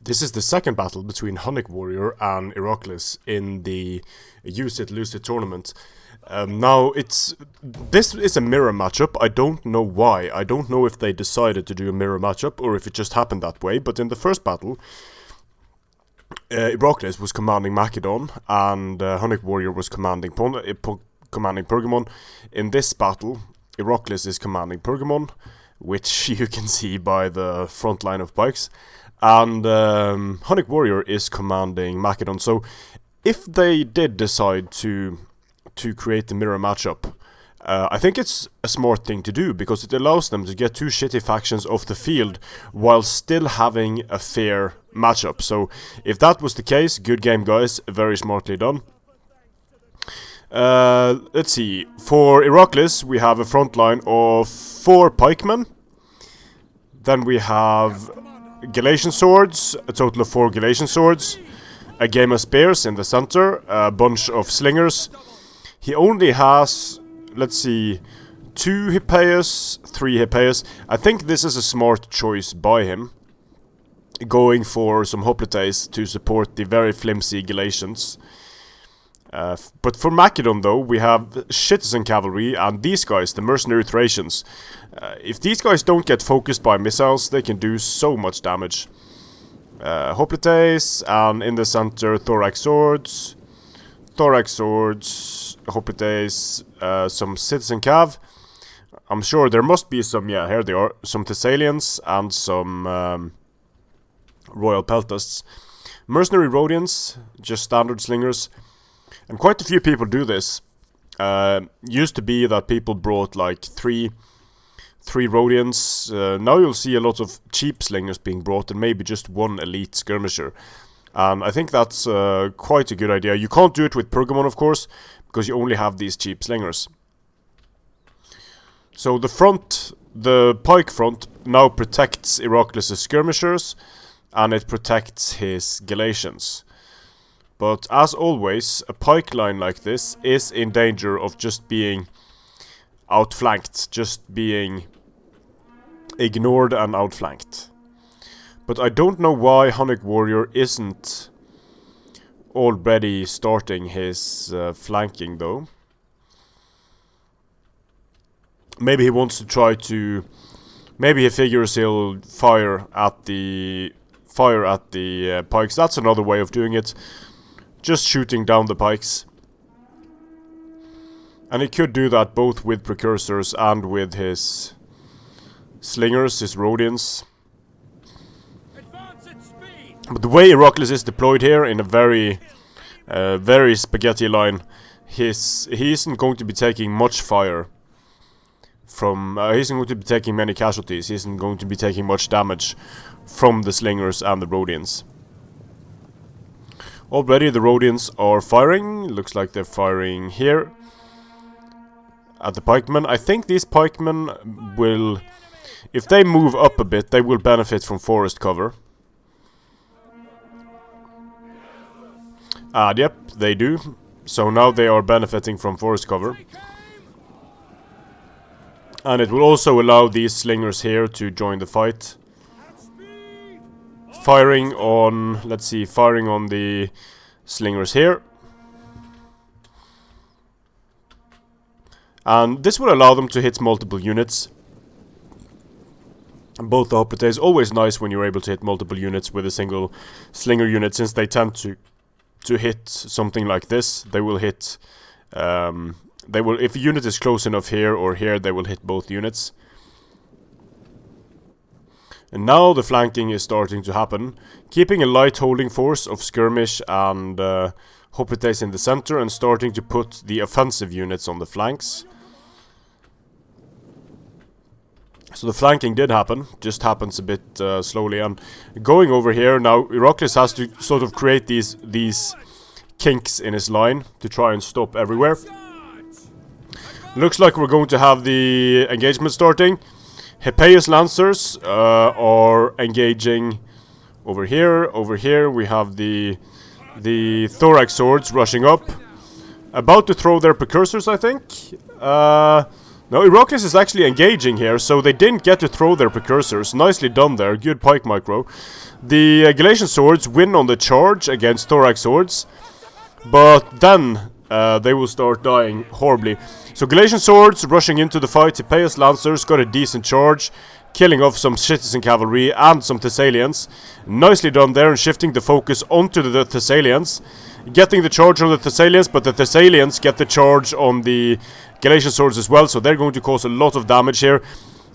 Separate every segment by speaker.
Speaker 1: This is the second battle between Hunnic Warrior and Heracles in the Use It Lose It tournament. Now, this is a mirror matchup. I don't know why. I don't know if they decided to do a mirror matchup or if it just happened that way. But in the first battle, Heracles was commanding Macedon and Hunnic Warrior was commanding Pergamon. In this battle, Heracles is commanding Pergamon, which you can see by the front line of pikes. And Hunnic Warrior is commanding Macedon. So if they did decide to create the mirror matchup, I think it's a smart thing to do, because it allows them to get two shitty factions off the field while still having a fair matchup. So if that was the case, good game, guys. Very smartly done. Let's see. For Heracles, we have a front line of 4 pikemen. Then we have Galatian swords, a total of 4 Galatian swords, a game of spears in the center, a bunch of slingers. He only has, let's see, 2 Hippeus, 3 Hippeus. I think this is a smart choice by him, going for some hoplites to support the very flimsy Galatians. But for Macedon, though, we have citizen cavalry and these guys, the mercenary Thracians. If these guys don't get focused by missiles, they can do so much damage. Hoplites, and in the center, thorax swords, hoplites, some citizen cav. I'm sure there must be some, yeah, here they are, some Thessalians and some royal peltasts. Mercenary Rhodians, just standard slingers. And quite a few people do this. Used to be that people brought like three Rhodians. Now you'll see a lot of cheap slingers being brought and maybe just 1 elite skirmisher. And I think that's quite a good idea. You can't do it with Pergamon, of course, because you only have these cheap slingers. So the pike front now protects Heracles' skirmishers, and it protects his Galatians. But as always, a pike line like this is in danger of just being outflanked, just being ignored and outflanked. But I don't know why Hunnic Warrior isn't already starting his flanking, though. Maybe he wants to try to... Maybe he figures he'll fire at the pikes. That's another way of doing it. Just shooting down the pikes. And he could do that both with precursors and with his slingers, his Rhodians. But the way Heracles is deployed here in a very spaghetti line, he isn't going to be taking much fire from... he isn't going to be taking many casualties. He isn't going to be taking much damage from the slingers and the Rhodians. Already the Rhodians are firing. Looks like they're firing here at the pikemen. I think these pikemen will, if they move up a bit, they will benefit from forest cover. Yep, they do. So now they are benefiting from forest cover. And it will also allow these slingers here to join the fight. Firing on, let's see, firing on the slingers here. And this will allow them to hit multiple units. And both the hoplite is always nice when you're able to hit multiple units with a single slinger unit, since they tend to hit something like this. They will hit, if a unit is close enough here or here, they will hit both units. And now the flanking is starting to happen, keeping a light holding force of skirmish and hoplites in the center, and starting to put the offensive units on the flanks. So the flanking did happen, just happens a bit slowly. And going over here now, Heracles has to sort of create these kinks in his line to try and stop everywhere. Looks like we're going to have the engagement starting. Hippeus Lancers are engaging over here. Over here we have the thorax swords rushing up, about to throw their precursors, I think. No, Heracles is actually engaging here, so they didn't get to throw their precursors. Nicely done there, good pike micro. The Galatian swords win on the charge against Thorax swords, but then they will start dying horribly. So Galatian swords rushing into the fight. Hippeus lancers got a decent charge, killing off some citizen cavalry and some Thessalians. Nicely done there, and shifting the focus onto the Thessalians, getting the charge on the Thessalians, but the Thessalians get the charge on the Galatian swords as well, so they're going to cause a lot of damage here.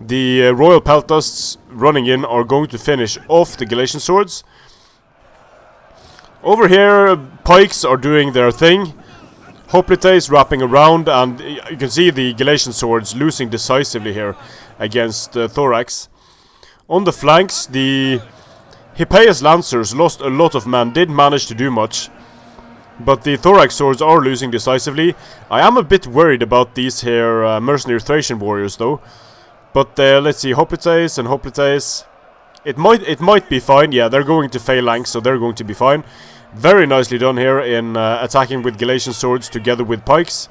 Speaker 1: The Royal Peltasts running in are going to finish off the Galatian swords. Over here, pikes are doing their thing. Hoplites wrapping around, and you can see the Galatian swords losing decisively here against Thorax. On the flanks, the Hippeus lancers lost a lot of men, did manage to do much, but the Thorax swords are losing decisively. I am a bit worried about these here mercenary Thracian warriors though. But let's see, Hoplites and Hoplites. It might be fine. Yeah, they're going to phalanx, so they're going to be fine. Very nicely done here in attacking with Galatian swords together with pikes.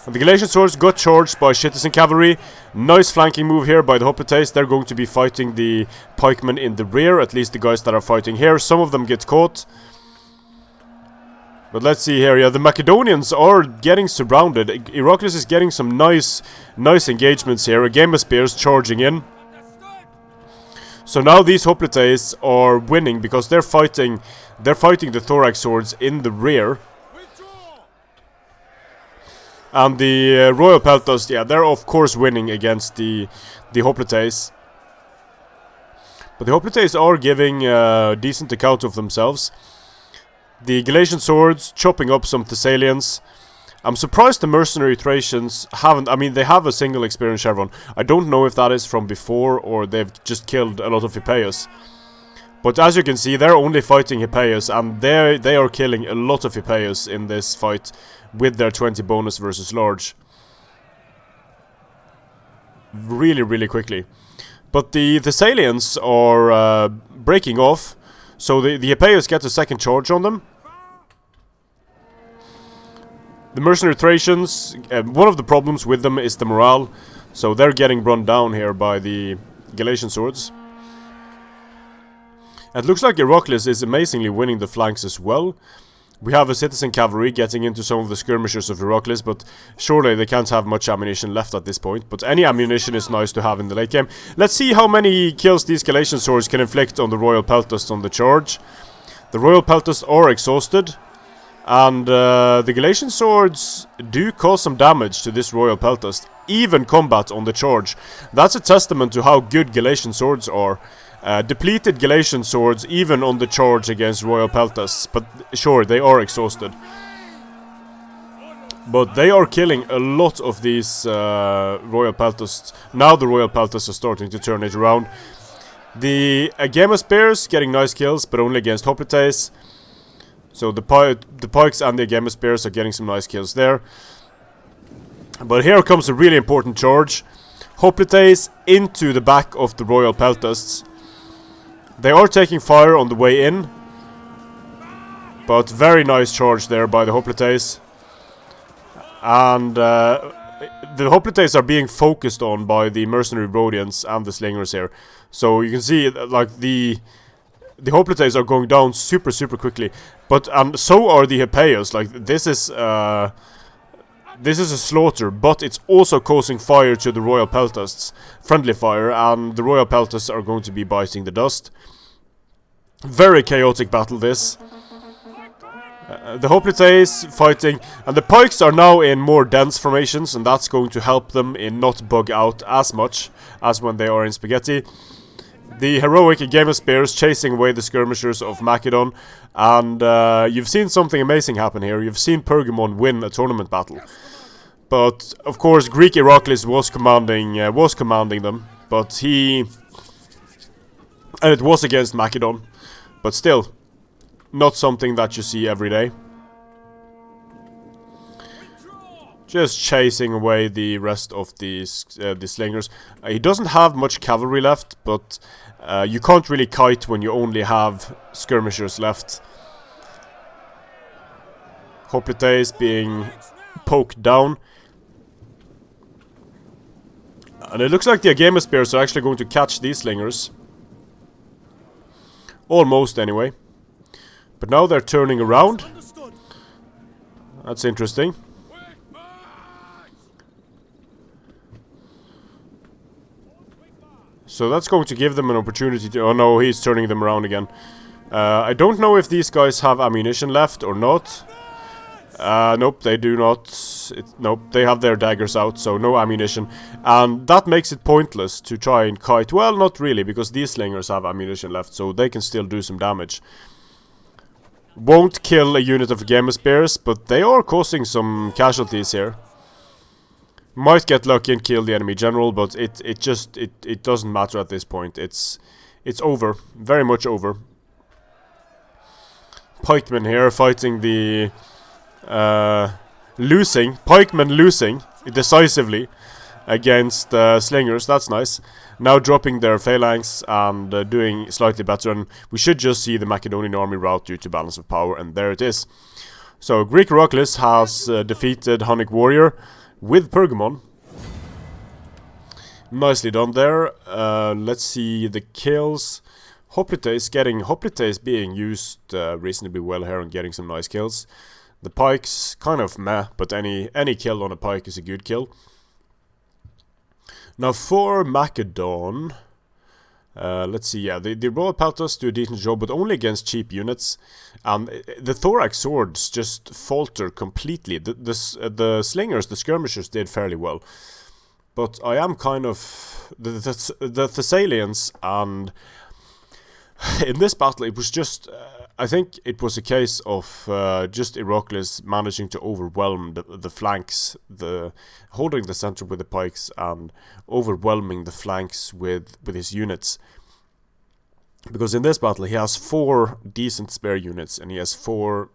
Speaker 1: And the Galatian swords got charged by citizen cavalry. Nice flanking move here by the Hoplites. They're going to be fighting the pikemen in the rear, at least the guys that are fighting here. Some of them get caught. But let's see here, yeah, the Macedonians are getting surrounded. Heraclius is getting some nice engagements here. A game of spears charging in. So now these Hoplites are winning because they're fighting the Thorax swords in the rear. And the Royal Peltas, yeah, they're of course winning against the Hoplites. But the Hoplites are giving a decent account of themselves. The Galatian swords chopping up some Thessalians. I'm surprised the mercenary Thracians haven't. I mean, they have a single experienced chevron. I don't know if that is from before or they've just killed a lot of Hippeus. But as you can see, they're only fighting Hippeus, and they are killing a lot of Hippeus in this fight with their 20 bonus versus large. Really quickly. But the Thessalians are breaking off. So the Hippeus get a second charge on them. The mercenary Thracians, one of the problems with them is the morale. So they're getting run down here by the Galatian swords. It looks like Heraclius is amazingly winning the flanks as well. We have a citizen cavalry getting into some of the skirmishers of Heraclius, but surely they can't have much ammunition left at this point. But any ammunition is nice to have in the late game. Let's see how many kills these Galatian swords can inflict on the Royal Peltasts on the charge. The Royal Peltasts are exhausted, and the Galatian swords do cause some damage to this Royal Peltast. Even combat on the charge. That's a testament to how good Galatian swords are. Depleted Galatian swords even on the charge against Royal Peltasts, but sure, they are exhausted. But they are killing a lot of these Royal Peltasts. Now the Royal Peltasts are starting to turn it around. The Agema Spears getting nice kills, but only against Hoplites. So the Pikes and the Agema Spears are getting some nice kills there. But here comes a really important charge. Hoplites into the back of the Royal Peltasts. They are taking fire on the way in, but very nice charge there by the Hoplites. And the Hoplites are being focused on by the mercenary Rhodians and the Slingers here. So you can see, like, the Hoplites are going down super quickly. But so are the Hippeus. Like, this is a slaughter, but it's also causing fire to the Royal Peltasts. Friendly fire, and the Royal Peltasts are going to be biting the dust. Very chaotic battle this. The Hoplites fighting, and the Pikes are now in more dense formations, and that's going to help them in not bug out as much as when they are in Spaghetti. The heroic Agema Spears chasing away the skirmishers of Macedon, and you've seen something amazing happen here. You've seen Pergamon win a tournament battle. But of course, Greek Heraclius was commanding them, but and it was against Macedon, but still, not something that you see every day. Just chasing away the rest of the slingers. He doesn't have much cavalry left, but you can't really kite when you only have skirmishers left. Hoplites being poked down. And it looks like the Agema Spears are actually going to catch these slingers. Almost, anyway. But now they're turning around. That's interesting. So that's going to give them an opportunity to... Oh no, he's turning them around again. I don't know if these guys have ammunition left or not. Nope, they do not. Nope, they have their daggers out, so no ammunition. And that makes it pointless to try and kite. Well, not really, because these slingers have ammunition left, so they can still do some damage. Won't kill a unit of Gamma Spears, but they are causing some casualties here. Might get lucky and kill the enemy general, but it doesn't matter at this point. It's over, very much over. Pikemen here fighting the Pikemen losing decisively against slingers. That's nice. Now dropping their phalanx and doing slightly better, and we should just see the Macedonian army rout due to balance of power, and there it is. So Greek Heracles has defeated Hunnic Warrior with Pergamon. Nicely done there. Let's see the kills. Hoplites being used reasonably well here and getting some nice kills. The pikes, kind of meh, but any kill on a pike is a good kill. Now for Macedon, let's see, yeah, the Royal Peltas do a decent job, but only against cheap units. And the thorax swords just falter completely. The slingers, the skirmishers did fairly well. But I am kind of... The Thessalians, and... in this battle, it was just... I think it was a case of just Heracles managing to overwhelm the flanks, holding the center with the pikes and overwhelming the flanks with his units. Because in this battle he has 4 decent spear units and he has 4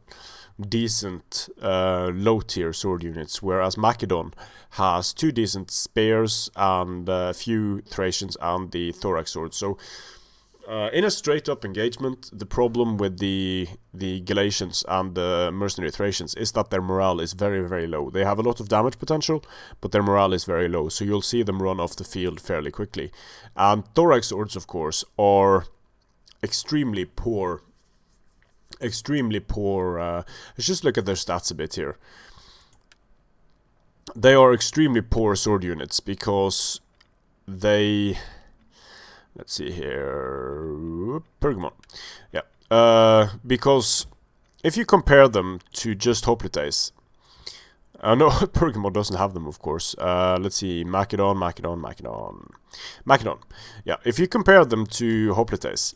Speaker 1: decent low tier sword units, whereas Macedon has 2 decent spears and a few Thracians and the thorax sword. So in a straight up engagement, the problem with the Galatians and the mercenary Thracians is that their morale is very, very low. They have a lot of damage potential, but their morale is very low, so you'll see them run off the field fairly quickly. And thorax swords, of course, are extremely poor. Let's just look at their stats a bit here. They are extremely poor sword units because they... Let's see here... Pergamon. Yeah. Because if you compare them to just Hoplites... no, Pergamon doesn't have them, of course. Let's see. Macedon. Yeah, if you compare them to Hoplites...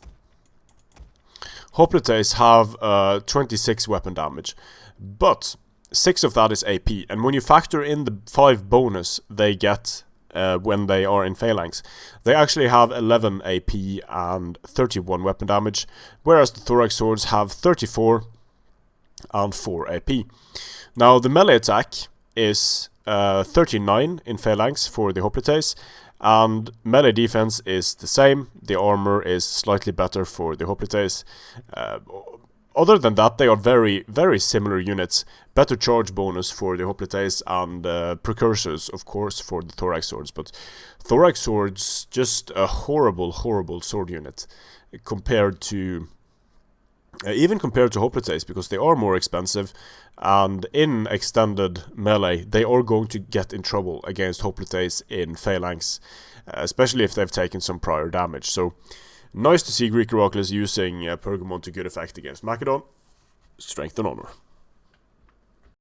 Speaker 1: Hoplites have 26 weapon damage. But 6 of that is AP. And when you factor in the 5 bonus they get... when they are in phalanx, they actually have 11 AP and 31 weapon damage, whereas the thorax swords have 34 and 4 AP. Now the melee attack is 39 in phalanx for the Hoplites, and melee defense is the same. The armor is slightly better for the Hoplites. Other than that, they are very, very similar units. Better charge bonus for the Hoplites and precursors, of course, for the thorax swords. But thorax swords, just a horrible, horrible sword unit compared to... even compared to Hoplites, because they are more expensive, and in extended melee, they are going to get in trouble against Hoplites in phalanx, especially if they've taken some prior damage. So... nice to see Greek Heracles using Pergamon to good effect against Macedon. Strength and honor.